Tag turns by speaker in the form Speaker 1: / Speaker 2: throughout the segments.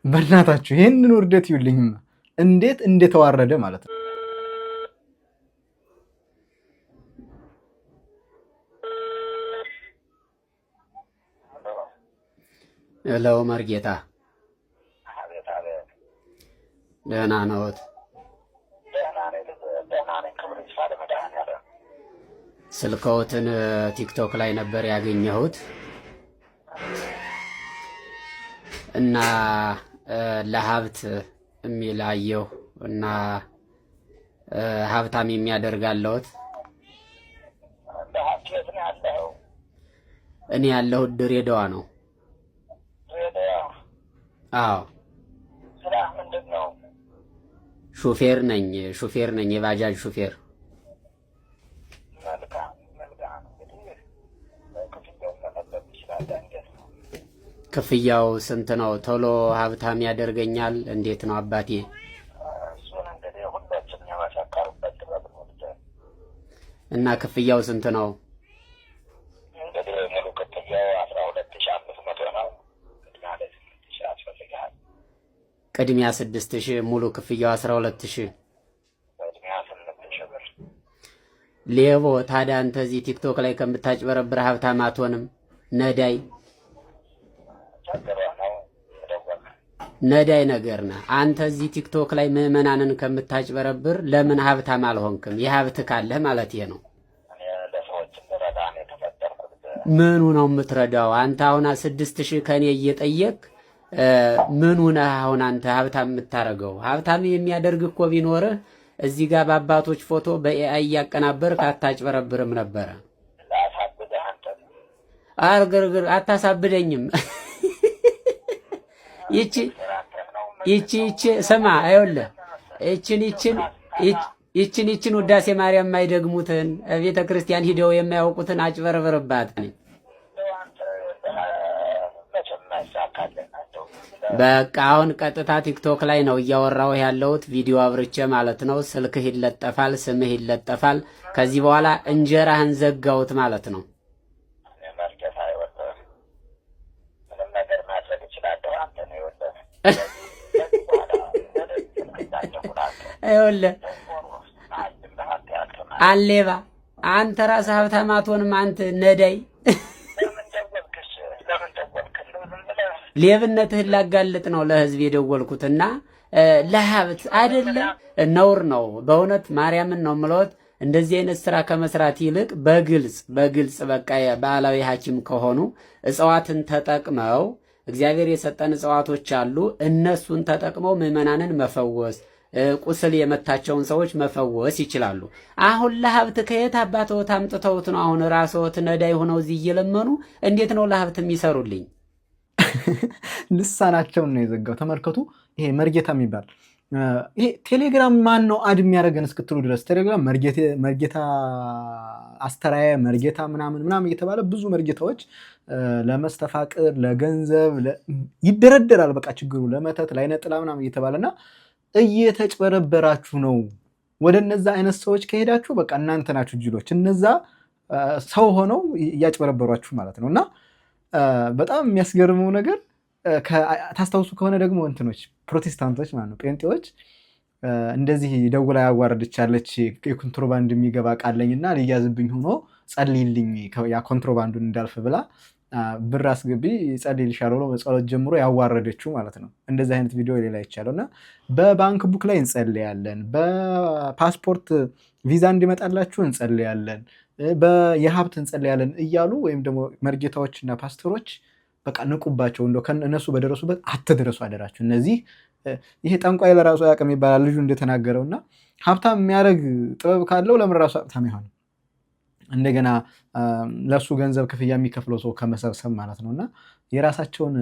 Speaker 1: በእናታችሁ ይሄንን ውርደት ይውልኝማ እንዴት እንደተዋረደ ማለት ነው።
Speaker 2: ሄሎ መርጌታ፣ ደህና ነዎት? ስልክዎትን ቲክቶክ ላይ ነበር ያገኘሁት እና ለሀብት የሚላየው እና ሀብታም የሚያደርጋለሁት። እኔ ያለሁት ድሬዳዋ ነው። አዎ ሹፌር ነኝ የባጃጅ ሹፌር። ክፍያው ስንት ነው? ቶሎ ሀብታም ያደርገኛል? እንዴት ነው አባቴ? እና ክፍያው ስንት ነው? ቅድሚያ 6000፣ ሙሉ ክፍያው 12000። ሌቦ ታዲያ አንተ እዚህ ቲክቶክ ላይ ከምታጭበረብር ሀብታም አትሆንም? ነዳይ ነገር ነህ አንተ። እዚህ ቲክቶክ ላይ ምዕመናንን ከምታጭበረብር ለምን ሀብታም አልሆንክም? የሀብት ካለህ ማለት ይሄ ነው። ምኑ ነው የምትረዳው አንተ? አሁን 6000 ከኔ እየጠየቅ ምኑ ነህ አሁን አንተ ሀብታም የምታረገው? ሀብታም የሚያደርግ እኮ ቢኖርህ እዚህ ጋር በአባቶች ፎቶ በኤአይ እያቀናበርክ አታጭበረብርም ነበረ። አርግርግር አታሳብደኝም። ይቺ ስማ፣ አይወለ ይችን ውዳሴ ማርያም የማይደግሙትን ቤተ ክርስቲያን ሂደው የማያውቁትን አጭበረብርባት። በቃ አሁን ቀጥታ ቲክቶክ ላይ ነው እያወራሁ ያለሁት፣ ቪዲዮ አብርቼ ማለት ነው። ስልክህ ይለጠፋል፣ ስምህ ይለጠፋል። ከዚህ በኋላ እንጀራህን ዘጋውት ማለት ነው። አይወለ አሌባ አንተ ራስህ ሀብታም አትሆንም አንተ ነዳይ። ሌብነትህን ላጋልጥ ነው ለህዝብ የደወልኩትና ለሀብት አይደለም። ነውር ነው በእውነት ማርያምን ነው የምለውት። እንደዚህ አይነት ስራ ከመስራት ይልቅ በግልጽ በቃ ባህላዊ ሐኪም ከሆኑ እጽዋትን ተጠቅመው እግዚአብሔር የሰጠን እጽዋቶች አሉ። እነሱን ተጠቅመው ምዕመናንን መፈወስ፣ ቁስል የመታቸውን ሰዎች መፈወስ ይችላሉ። አሁን ለሀብት ከየት አባተውት አምጥተውት ነው? አሁን ራስዎት ነዳይ ሆነው እዚህ እየለመኑ እንዴት ነው ለሀብት የሚሰሩልኝ?
Speaker 1: ልሳናቸውን ነው የዘጋው። ተመልከቱ። ይሄ መርጌታ የሚባል ይሄ ቴሌግራም ማን ነው አድ የሚያደርገን እስክትሉ ድረስ ቴሌግራም መርጌታ አስተራየ መርጌታ ምናምን እየተባለ ብዙ መርጌታዎች ለመስተፋቅር ለገንዘብ ይደረደራል። በቃ ችግሩ ለመተት ላይነጥላ ምናምን እየተባለና እየተጭበረበራችሁ ነው። ወደ እነዛ አይነት ሰዎች ከሄዳችሁ በቃ እናንተ ናችሁ ጅሎች። እነዛ ሰው ሆነው እያጭበረበሯችሁ ማለት ነው። እና በጣም የሚያስገርመው ነገር ታስታውሱ ከሆነ ደግሞ እንትኖች ፕሮቴስታንቶች ማለት ነው ጴንጤዎች እንደዚህ ደውላ ያዋረድቻለች የኮንትሮባንድ የሚገባ ቃለኝና ሊያዝብኝ ሆኖ ጸልይልኝ ያ ኮንትሮባንዱን እንዳልፍ ብላ ብር አስገቢ ጸልይልሻለሁ ብሎ በጸሎት ጀምሮ ያዋረደችው ማለት ነው። እንደዚህ አይነት ቪዲዮ ሌላ ይቻለው እና በባንክ ቡክ ላይ እንጸልያለን፣ በፓስፖርት ቪዛ እንዲመጣላችሁ እንጸልያለን፣ የሀብት እንጸልያለን እያሉ ወይም ደግሞ መርጌታዎች እና ፓስተሮች በቃ ንቁባቸው። እንደው እነሱ በደረሱበት አትድረሱ አደራችሁ። እነዚህ ይሄ ጠንቋይ ለራሱ ያቅም ይባላል ልጁ እንደተናገረውና ሀብታም የሚያደርግ ጥበብ ካለው ለምን ራሱ ሀብታም ይሆን? እንደገና ለሱ ገንዘብ ክፍያ የሚከፍለው ሰው ከመሰብሰብ ማለት ነውና የራሳቸውን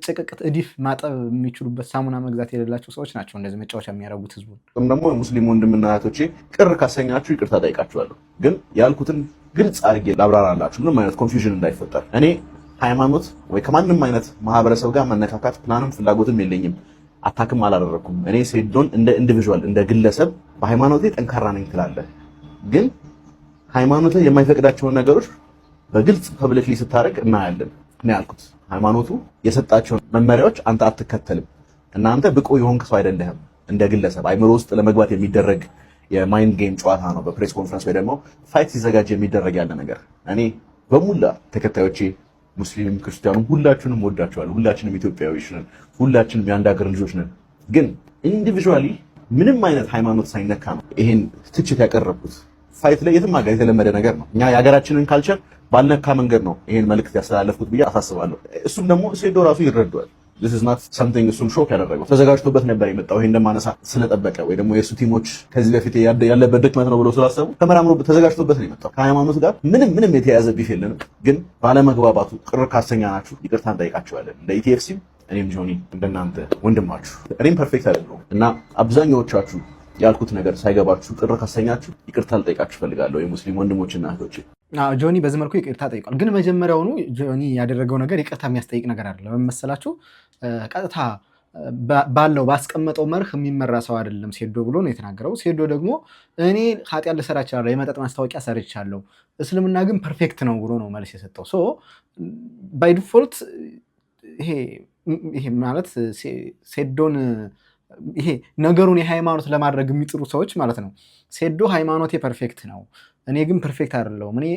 Speaker 1: ጭቅቅት እዲፍ ማጠብ የሚችሉበት ሳሙና መግዛት የሌላቸው ሰዎች ናቸው እንደዚህ መጫወቻ የሚያደርጉት ህዝቡን።
Speaker 3: ደግሞ ሙስሊም ወንድምና እህቶቼ ቅር ካሰኛችሁ ይቅርታ ጠይቃችኋለሁ። ግን ያልኩትን ግልጽ አድርጌ ላብራራላችሁ ምንም አይነት ኮንፊውዥን እንዳይፈጠር። እኔ ሃይማኖት ወይ ከማንም አይነት ማህበረሰብ ጋር መነካካት ፕላንም ፍላጎትም የለኝም። አታክም አላደረኩም። እኔ ሴዶን እንደ ኢንዲቪጁዋል እንደ ግለሰብ በሃይማኖቴ ጠንካራ ነኝ ትላለህ። ግን ሃይማኖት የማይፈቅዳቸውን ነገሮች በግልጽ ፐብሊክሊ ስታደርግ እናያለን ነው ያልኩት። ሃይማኖቱ የሰጣቸውን መመሪያዎች አንተ አትከተልም እና አንተ ብቁ የሆንክ ሰው አይደለህም እንደ ግለሰብ አይምሮ ውስጥ ለመግባት የሚደረግ የማይንድ ጌም ጨዋታ ነው። በፕሬስ ኮንፈረንስ ወይ ደግሞ ፋይት ሲዘጋጅ የሚደረግ ያለ ነገር። እኔ በሙላ ተከታዮቼ ሙስሊም ክርስቲያኑም ሁላችንም ወዳቸዋለሁ። ሁላችንም ኢትዮጵያዊዎች ነን። ሁላችንም የአንድ ሀገር ልጆች ነን። ግን ኢንዲቪጁዋሊ ምንም አይነት ሃይማኖት ሳይነካ ነው ይሄን ትችት ያቀረብኩት። ፋይት ላይ የትም ሀገር የተለመደ ነገር ነው። እኛ የሀገራችንን ካልቸር ባልነካ መንገድ ነው ይሄን መልእክት ያስተላለፍኩት ብዬ አሳስባለሁ። እሱም ደግሞ ሴዶ ራሱ ይረዳዋል። this is not something እሱም ሾክ ያደረገው ተዘጋጅቶበት ነበር የመጣው። ይሄን እንደማነሳ ስለጠበቀ ወይ ደግሞ የሱ ቲሞች ከዚህ በፊት ያለበት ድክመት ነው ብሎ ስላሰቡ ተመራምሮበት ተዘጋጅቶበት ነው የመጣው። ከሃይማኖት ጋር ምንም የተያያዘ ቢፍ የለንም። ግን ባለመግባባቱ ቅር ካሰኛናችሁ ይቅርታ እንጠይቃችኋለን። እንደ ኢቲኤፍሲም እኔም ጆኒ እንደናንተ ወንድማችሁ እኔም ፐርፌክት አይደለሁም እና አብዛኛዎቻችሁ ያልኩት ነገር ሳይገባችሁ ቅር ካሰኛችሁ ይቅርታ ልጠይቃችሁ ፈልጋለሁ የሙስሊም ወንድሞችና እህቶቼ።
Speaker 1: ጆኒ በዚህ መልኩ ይቅርታ ጠይቋል። ግን መጀመሪያውኑ ጆኒ ያደረገው ነገር ይቅርታ የሚያስጠይቅ ነገር አይደለም መሰላችሁ። ቀጥታ ባለው ባስቀመጠው መርህ የሚመራ ሰው አይደለም ሴዶ ብሎ ነው የተናገረው። ሴዶ ደግሞ እኔ ኃጢአት ልሰራ እችላለሁ፣ የመጠጥ ማስታወቂያ ሰርቻለሁ፣ እስልምና ግን ፐርፌክት ነው ብሎ ነው መልስ የሰጠው። ሶ ባይ ዲፎልት ይሄ ማለት ሴዶን ይሄ ነገሩን የሃይማኖት ለማድረግ የሚጥሩ ሰዎች ማለት ነው። ሴዶ ሃይማኖቴ ፐርፌክት ነው፣ እኔ ግን ፐርፌክት አይደለሁም፣ እኔ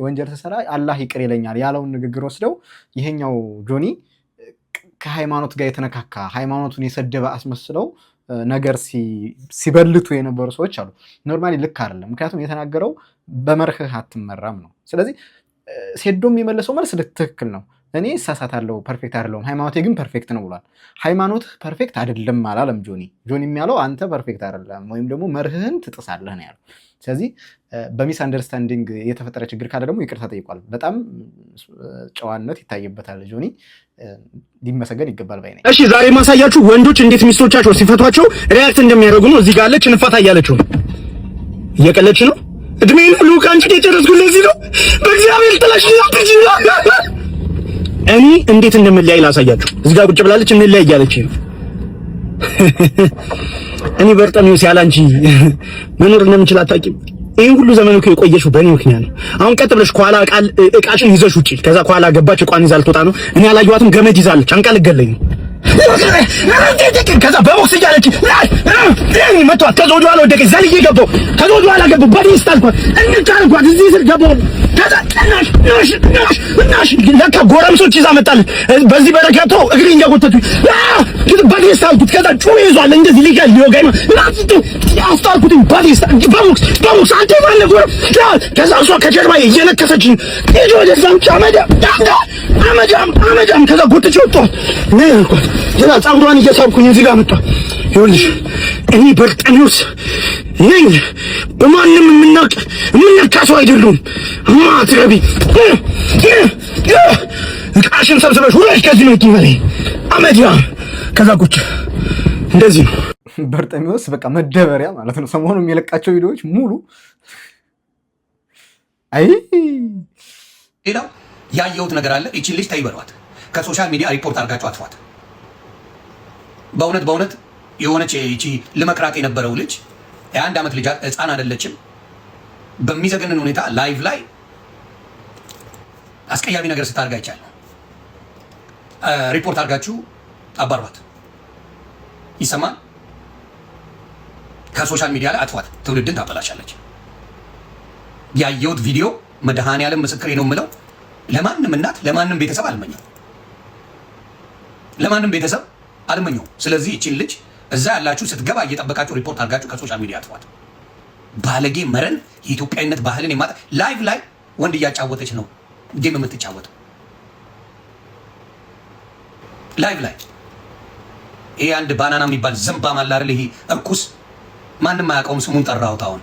Speaker 1: ወንጀል ስሰራ አላህ ይቅር ይለኛል ያለውን ንግግር ወስደው ይሄኛው ጆኒ ከሃይማኖት ጋር የተነካካ ሃይማኖቱን የሰደበ አስመስለው ነገር ሲበልቱ የነበሩ ሰዎች አሉ። ኖርማሊ ልክ አይደለም። ምክንያቱም የተናገረው በመርህህ አትመራም ነው። ስለዚህ ሴዶ የሚመለሰው መልስ ትክክል ነው። እኔ እሳሳታለሁ፣ ፐርፌክት አይደለሁም፣ ሃይማኖቴ ግን ፐርፌክት ነው ብሏል። ሃይማኖት ፐርፌክት አይደለም አላለም ጆኒ። ጆኒ የሚያለው አንተ ፐርፌክት አይደለም ወይም ደግሞ መርህህን ትጥሳለህ ነው ያለው። ስለዚህ በሚስ አንደርስታንዲንግ የተፈጠረ ችግር ካለ ደግሞ ይቅርታ ጠይቋል። በጣም ጨዋነት ይታይበታል ጆኒ፣ ሊመሰገን ይገባል ባይ ነኝ።
Speaker 4: እሺ ዛሬ ማሳያችሁ ወንዶች እንዴት ሚስቶቻቸው ሲፈቷቸው ሪያክት እንደሚያደርጉ ነው። እዚህ ጋር አለች እንፋታ እያለችው እየቀለች ነው። እድሜን ሁሉ ከአንቺ ጋር የጨረስኩት ለዚህ ነው። በእግዚአብሔር ጥላሽ እኔ እንዴት እንደምንለያይ ላሳያችሁ። እዚህ ጋር ቁጭ ብላለች እንለያይ እያለች ነው። እኔ በርጠሚውስ ያላንቺ መኖር እንደምችል አታውቂም። ይሄን ሁሉ ዘመን እኮ የቆየሽው በእኔ ምክንያት ነው። አሁን ቀጥ ብለሽ ከኋላ እቃሽን ይዘሽ ውጪ። ከዛ ከኋላ ገባች፣ እቋን ይዛ ልትወጣ ነው። እኔ ያላየኋትም ገመድ ይዛለች፣ አንቃ ልገለኝ ነው። ከዛ በቦክስ እያለች መቷት። ከዛ ወደ ኋላ ወደቀች፣ ዘልዬ ገባሁ። ከዛ ወደ ኋላ ገባሁ፣ በዲስት አልኳት፣ እንጫልኳት፣ እዚህ ስር ገባሁ። ከዛ ናሽ ለካ ጎረምሶች ይዛ መጣለች። በዚህ በረከቶ እግሬን እያጎተቱኝ በዲስት አልኩት። ከዛ ጩቤ ይዟል፣ እንደዚህ ሊወጋኝ ነው። አስጣልኩትኝ በዲስት በቦክስ አንተ ማነህ ጎረም። ከዛ እሷ ከጀርባ እየነከሰችኝ ሂጂ ወደዛ አመዳም ከዛ ጎትቼ ወጣሁ። ከዛ ፀጉሯን እየሳብኩኝ እዚህ ጋር መጣሁ። ይኸውልሽ እኔ በርጠሚውስ ነኝ። በማንም የምነካ ሰው አይደሉም። ማትረቢ እቃሽን ሰብስበሽ ሁለሽ ከዚህ ነው ትበለኝ አመዲያ። ከዛ ቁጭ እንደዚህ ነው
Speaker 1: በርጠሚውስ በቃ መደበሪያ ማለት ነው። ሰሞኑን የሚለቃቸው ቪዲዮዎች ሙሉ አይ
Speaker 5: ሌላው ያየሁት ነገር አለ። እቺን ልጅ ተይበሏት፣ ከሶሻል ሚዲያ ሪፖርት አድርጋችሁ አጥፏት። በእውነት የሆነች እቺ ለመቅራት የነበረው ልጅ የ1 ዓመት ልጅ ህፃን አይደለችም። በሚዘገንን ሁኔታ ላይቭ ላይ አስቀያሚ ነገር ስታደርግ አይቻለሁ። ሪፖርት አድርጋችሁ አባሯት። ይሰማል። ከሶሻል ሚዲያ ላይ አጥፏት። ትውልድን ታበላሻለች። ያየሁት ቪዲዮ መድኃኔዓለም ምስክሬ ነው የምለው ለማንም እናት ለማንም ቤተሰብ አልመኘው። ስለዚህ እቺን ልጅ እዛ ያላችሁ ስትገባ እየጠበቃችሁ ሪፖርት አድርጋችሁ ከሶሻል ሚዲያ አጥፏት። ባለጌ መረን የኢትዮጵያዊነት ባህልን የማጣ ላይቭ ላይ ወንድ እያጫወተች ነው ጌም የምትጫወተው ላይቭ ላይ። ይሄ አንድ ባናና የሚባል ዘንባም አለ አይደል? ይሄ እርኩስ ማንም አያውቀውም፣ ስሙን ጠራሁት። አሁን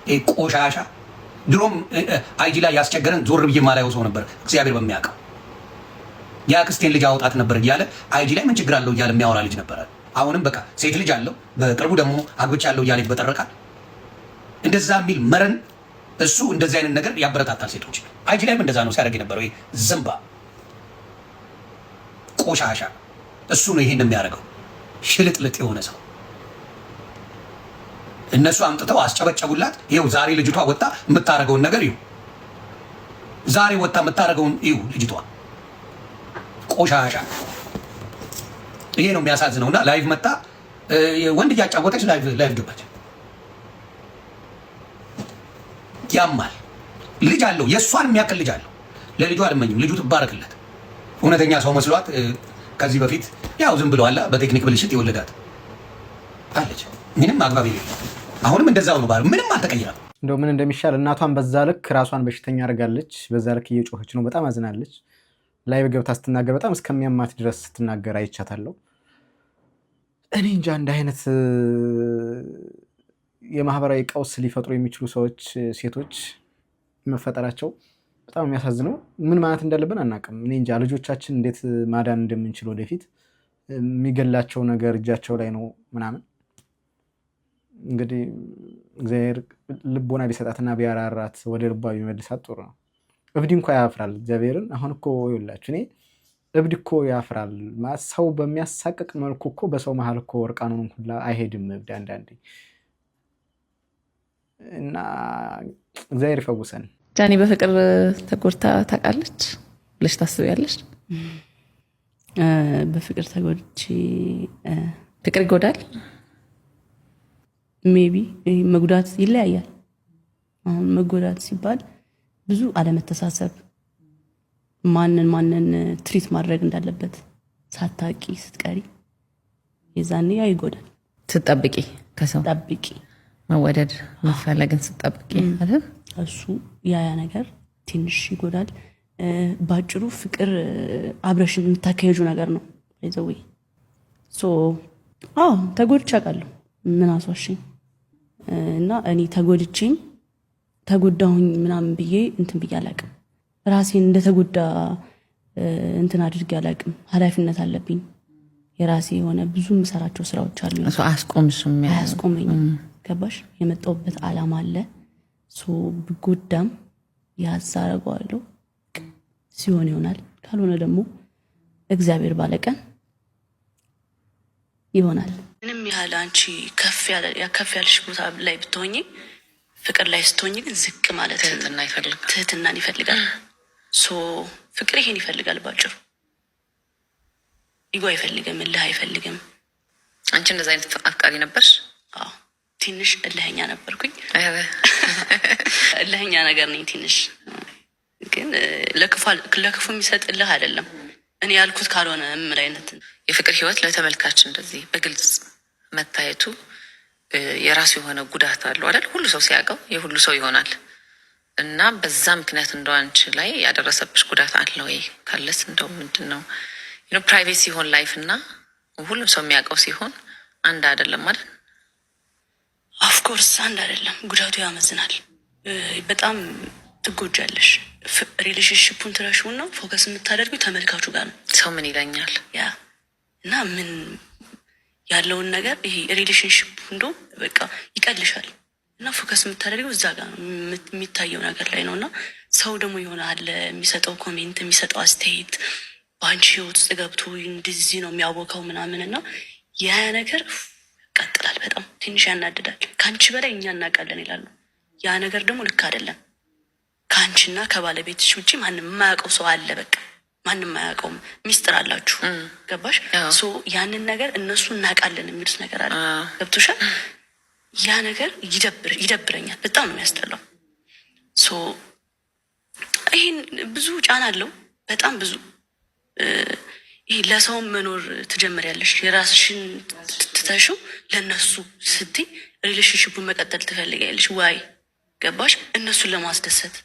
Speaker 5: ይሄ ቆሻሻ ድሮም አይጂ ላይ ያስቸገረን ዞር ብዬ ማላየው ሰው ነበር። እግዚአብሔር በሚያውቀው የአክስቴን ልጅ አውጣት ነበር እያለ አይጂ ላይ ምን ችግር አለው እያለ የሚያወራ ልጅ ነበረ። አሁንም በቃ ሴት ልጅ አለው፣ በቅርቡ ደግሞ አግብቻለሁ እያለ ይበጠረቃል። እንደዛ የሚል መረን እሱ እንደዚህ አይነት ነገር ያበረታታል ሴቶች። አይጂ ላይም እንደዛ ነው ሲያደርግ የነበረው። ይሄ ዝምባ ቆሻሻ እሱ ነው ይሄን የሚያደርገው። ሽልጥልጥ የሆነ ሰው እነሱ አምጥተው አስጨበጨቡላት። ይኸው ዛሬ ልጅቷ ወጣ የምታረገውን ነገር ይሁ ዛሬ ወጣ የምታረገውን ይሁ ልጅቷ ቆሻሻ። ይሄ ነው የሚያሳዝነውና ላይቭ መጣ ወንድ እያጫወተች ላይቭ ገባች። ያማል። ልጅ አለው፣ የእሷን የሚያክል ልጅ አለው። ለልጁ አልመኝም፣ ልጁ ትባረክለት። እውነተኛ ሰው መስሏት ከዚህ በፊት ያው ዝም ብለዋላ በቴክኒክ ብልሽት የወለዳት አለች። ምንም አግባብ የሌለው አሁንም እንደዛው ነው። ምንም አልተቀየረም።
Speaker 1: እንደው ምን እንደሚሻል እናቷን በዛ ልክ ራሷን በሽተኛ አድርጋለች። በዛ ልክ እየጮኸች ነው። በጣም አዝናለች። ላይቭ ገብታ ስትናገር በጣም እስከሚያማት ድረስ ስትናገር አይቻታለሁ። እኔ እንጃ እንደ አይነት የማህበራዊ ቀውስ ሊፈጥሩ የሚችሉ ሰዎች ሴቶች መፈጠራቸው በጣም የሚያሳዝነው። ምን ማለት እንዳለብን አናውቅም። እኔ እንጃ ልጆቻችን እንዴት ማዳን እንደምንችል ወደፊት የሚገላቸው ነገር እጃቸው ላይ ነው ምናምን። እንግዲህ እግዚአብሔር ልቦና ቢሰጣትና ቢያራራት ወደ ልቧ ቢመልሳት ጥሩ ነው። እብድ እንኳ ያፍራል እግዚአብሔርን። አሁን እኮ ይኸውላችሁ እኔ እብድ እኮ ያፍራል። ሰው በሚያሳቅቅ መልኩ እኮ በሰው መሀል እኮ ወርቃኑን ሁላ አይሄድም እብድ አንዳንዴ። እና እግዚአብሔር ይፈውሰን።
Speaker 6: ጃኒ በፍቅር ተጎድታ ታውቃለች ብለሽ ታስቢያለሽ?
Speaker 7: በፍቅር ተጎድቼ ፍቅር ይጎዳል። ሜቢ መጉዳት ይለያያል። አሁን መጎዳት ሲባል ብዙ አለመተሳሰብ፣ ማንን ትሪት ማድረግ እንዳለበት ሳታቂ ስትቀሪ የዛኔ ያ ይጎዳል።
Speaker 6: ስትጠብቂ ከሰው
Speaker 7: ጠብቂ
Speaker 6: መወደድ መፈለግን ስትጠብቂ አይደል?
Speaker 7: እሱ ያ ነገር ትንሽ ይጎዳል። ባጭሩ ፍቅር አብረሽን የምታካሄጁ ነገር ነው። ይዘው ተጎድቼ አውቃለሁ። ምን አስዋሽኝ እና እኔ ተጎዳሁኝ ምናምን ብዬ እንትን ብዬ አላቅም። ራሴን እንደተጎዳ እንትን አድርጌ አላቅም። ኃላፊነት አለብኝ። የራሴ የሆነ ብዙ የምሰራቸው ስራዎች አሉ። አያስቆመኝም። ገባሽ? የመጣሁበት አላማ አለ። ብጎዳም ያዛረገዋለሁ። ሲሆን ይሆናል፣ ካልሆነ ደግሞ እግዚአብሔር ባለቀን ይሆናል። ምንም ያህል አንቺ ከፍ ያለሽ ቦታ ላይ ብትሆኚ፣ ፍቅር ላይ ስትሆኚ ግን ዝቅ ማለት ትህትናን ይፈልጋል። ፍቅር ይሄን ይፈልጋል። ባጭሩ ኢጎ አይፈልግም፣ እልህ አይፈልግም።
Speaker 6: አንቺ እንደዛ አይነት አፍቃሪ ነበርሽ?
Speaker 7: አዎ፣ ትንሽ እልህኛ ነበርኩኝ። እልህኛ ነገር ነኝ ትንሽ። ግን ለክፉ የሚሰጥ እልህ አይደለም። እኔ ያልኩት ካልሆነ ምን አይነት
Speaker 6: የፍቅር ህይወት ለተመልካች እንደዚህ በግልጽ መታየቱ የራሱ የሆነ ጉዳት አለው አይደል? ሁሉ ሰው ሲያውቀው የሁሉ ሰው ይሆናል እና በዛ ምክንያት እንደው አንቺ ላይ ያደረሰብሽ ጉዳት አለ ወይ? ካለስ እንደው ምንድን ነው? ፕራይቬት ሲሆን ላይፍ እና ሁሉም ሰው የሚያውቀው ሲሆን አንድ አይደለም አይደል?
Speaker 7: ኦፍኮርስ አንድ አይደለም። ጉዳቱ ያመዝናል። በጣም ትጎጃለሽ። ሪሌሽንሽፑን ትረሽውን ነው ፎከስ የምታደርጉ ተመልካቹ ጋር ነው።
Speaker 6: ሰው ምን ይለኛል
Speaker 7: ያ እና ምን ያለውን ነገር ይሄ ሪሌሽንሽፑ እንዶ በቃ ይቀልሻል እና ፎከስ የምታደርገው እዛ ጋር ነው፣ የሚታየው ነገር ላይ ነው። እና ሰው ደግሞ የሆነ አለ የሚሰጠው ኮሜንት፣ የሚሰጠው አስተያየት በአንቺ ህይወት ውስጥ ገብቶ እንደዚህ ነው የሚያወቀው ምናምን እና ያ ነገር ይቀጥላል። በጣም ትንሽ ያናድዳል። ከአንቺ በላይ እኛ እናውቃለን ይላሉ። ያ ነገር ደግሞ ልክ አይደለም። ከአንቺና ከባለቤትሽ ውጭ ማንም የማያውቀው ሰው አለ። በቃ ማንም አያውቀውም። ሚስጥር አላችሁ። ገባሽ? ያንን ነገር እነሱ እናውቃለን የሚሉት ነገር አለ። ገብቶሻል? ያ ነገር ይደብረኛል። በጣም ነው የሚያስጠላው። ይህን ብዙ ጫና አለው። በጣም ብዙ ይህ ለሰውም መኖር ትጀምሪያለሽ። የራስሽን ትተሽው ለእነሱ ስትይ ሪሌሽንሽፑን መቀጠል ትፈልጊያለሽ ዋይ? ገባሽ? እነሱን ለማስደሰት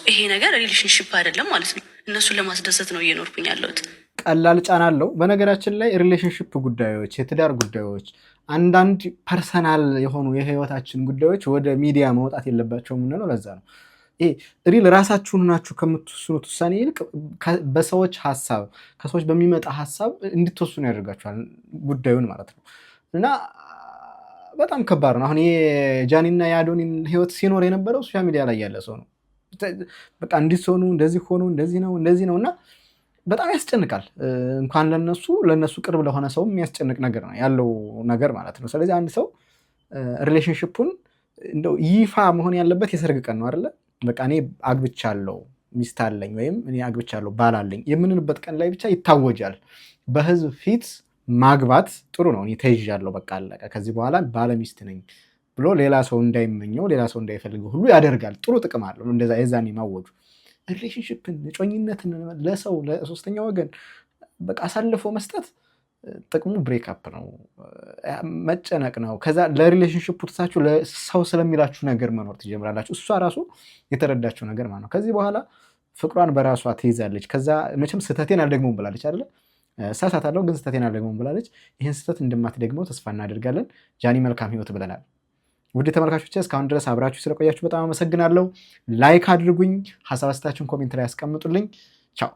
Speaker 7: ይሄ ነገር ሪሌሽንሽፕ አይደለም ማለት ነው። እነሱን ለማስደሰት ነው እየኖርኩኝ ያለሁት።
Speaker 1: ቀላል ጫና አለው። በነገራችን ላይ ሪሌሽንሽፕ ጉዳዮች፣ የትዳር ጉዳዮች፣ አንዳንድ ፐርሰናል የሆኑ የህይወታችን ጉዳዮች ወደ ሚዲያ መውጣት የለባቸው የምንለው ለዛ ነው። ይሄ ሪል ራሳችሁን ናችሁ ከምትወስኑት ውሳኔ ይልቅ በሰዎች ሀሳብ፣ ከሰዎች በሚመጣ ሀሳብ እንድትወስኑ ያደርጋችኋል ጉዳዩን ማለት ነው። እና በጣም ከባድ ነው። አሁን የጃኒና የአዶኒን ህይወት ሲኖር የነበረው ሶሻል ሚዲያ ላይ ያለ ሰው ነው። በቃ እንዲሆኑ እንደዚህ ሆኑ እንደዚህ ነው እና በጣም ያስጨንቃል። እንኳን ለነሱ ቅርብ ለሆነ ሰው የሚያስጨንቅ ነገር ነው ያለው ነገር ማለት ነው። ስለዚህ አንድ ሰው ሪሌሽንሽፑን እንደው ይፋ መሆን ያለበት የሰርግ ቀን ነው አይደለ? በቃ እኔ አግብቻለሁ ሚስት አለኝ ወይም እኔ አግብቻለሁ ባል አለኝ የምንልበት ቀን ላይ ብቻ ይታወጃል። በህዝብ ፊት ማግባት ጥሩ ነው፣ እኔ ተይዣለሁ በቃ አለቀ፣ ከዚህ በኋላ ባለ ሚስት ነኝ ብሎ ሌላ ሰው እንዳይመኘው ሌላ ሰው እንዳይፈልገው ሁሉ ያደርጋል። ጥሩ ጥቅም አለው እንደዛ የዛኔ ማወጁ። ሪሌሽንሽፕን እጮኝነትን ለሰው ለሶስተኛ ወገን በቃ አሳልፎ መስጠት ጥቅሙ ብሬክአፕ ነው፣ መጨነቅ ነው። ከዛ ለሪሌሽንሽፕ ትታችሁ ለሰው ስለሚላችሁ ነገር መኖር ትጀምራላችሁ። እሷ ራሱ የተረዳችው ነገር ማለት ነው። ከዚህ በኋላ ፍቅሯን በራሷ ትይዛለች። ከዛ መቼም ስህተቴን አልደግመውም ብላለች አይደለ? እሳሳታለሁ ግን ስህተቴን አልደግመውም ብላለች። ይህን ስህተት እንደማትደግመው ተስፋ እናደርጋለን። ጃኒ መልካም ህይወት ብለናል። ውድ ተመልካቾች እስካሁን ድረስ አብራችሁ ስለቆያችሁ በጣም አመሰግናለሁ። ላይክ አድርጉኝ፣ ሀሳብ አስተያየታችሁን ኮሜንት ላይ ያስቀምጡልኝ።